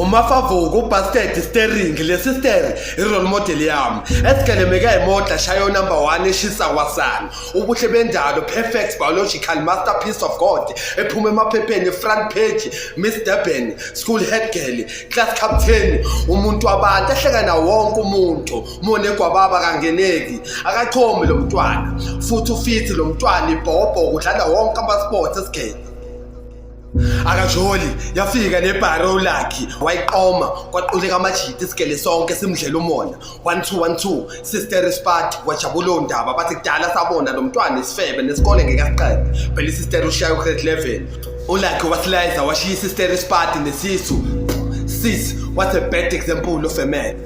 uMafavuku ubastard steering lesister irole model yami esikelemeka imoto shayo number 1 eshisa wasana ubuhle bendalo perfect biological masterpiece of God ephuma emaphepheni front page Miss Durban school head girl class captain umuntu wabantu ehlekana wonke umuntu mone kwababa kangeneki akachomi lo mntwana futhi ufiti lo mntwana ibhobho udlala wonke ama sports esigele akajoli yafika nebharo lakhe wayiqoma kwaquleka amajiti isigele sonke simdlela umona 1212 sister spot wajabula ndaba bathi kudala sabona lo mntwana isifebe nesikole ngekaqede phela sister ushaya grade 11 ulakhe wasliza washiya sister spot nesisu sis what a bad example of a man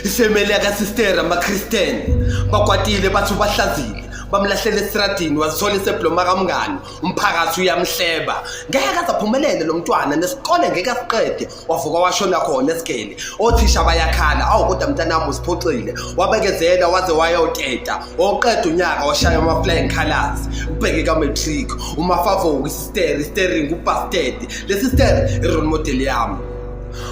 ifamily yaka sister ama Christian bakwatile bathu bahlazile bamlahlele estradini wazithola isebloma kamngani umphakathi uyamhleba ngeke azaphumelele lo mntwana nesikole ngeke asiqede wavuka washona khona esigele othisha bayakhala kodwa mntanami usiphoxile wabekezela waze wayoteta oqeda unyaka washaya ama flying colors ubheke ka matric uMafavuku sister steering ubastard le sister irole model yami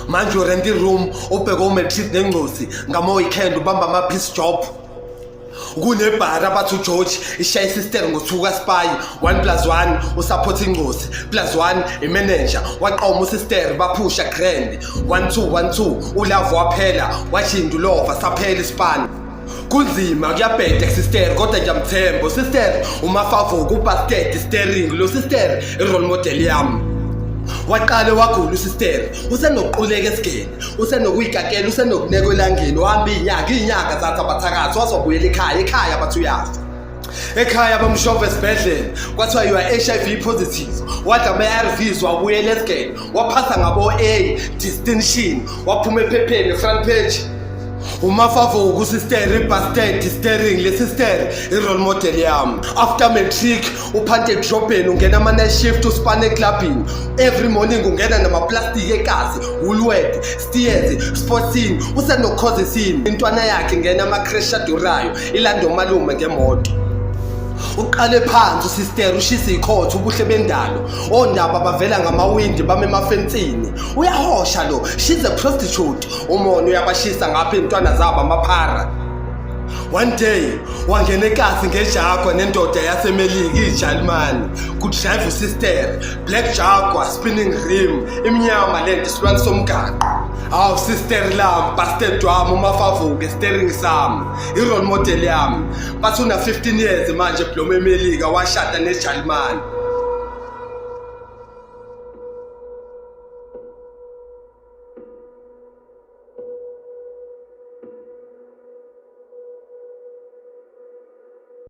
manje urent room ubheke umatric nengcosi ngamo weekend ubamba ama piece job kunebhara bathu George ishaya sister ngothuka spy 1+1 usupport ingcosi +1 imanager waqoma usister baphusha grand 1212 ulavo waphela washinda ulova saphela ispan kunzima kuyabheda sister kodwa ngiyamthemba sister uMafavuku ubastard steering lo sister irole model yami waqale wagula usister usenokuquleka esigele usenokuyikakela usenokuneka elangeni uhamba inyanga zathi abathakathi wazobuyela ekhaya bathi uyafa ekhaya bamshova esibhedlela kwathiwa you are HIV positive wadla ama-ARVs wabuyela esigele waphasa ngabo A distinction waphuma ephepheni front page uMafavuku sister ibastard steering le sister irole model yami after matric uphante drop-in ungena ama night shift uspane clubbing every morning ungena nama plastic ekazi ulwet steers sportsing usenokhoze sini intwana yakhe ngena ama crash adurayo ilando malume ngemoto uqale phansi sister ushisa ikhotho ubuhle bendalo ondaba bavela ngamawindi bame emafensini uyahosha lo she's a prostitute umono uyabashisa ngapha intwana zabo amaphara one day wangena ekasi ngeJaguar nendoda yaseMelika iJalimani ku drive sister black Jaguar spinning rim imnyama lento silwane somgaqo sister lam bastard wami uMafavuku steering sami irole model yami bathi una 15 years manje eBloma eMelika washada neJalimani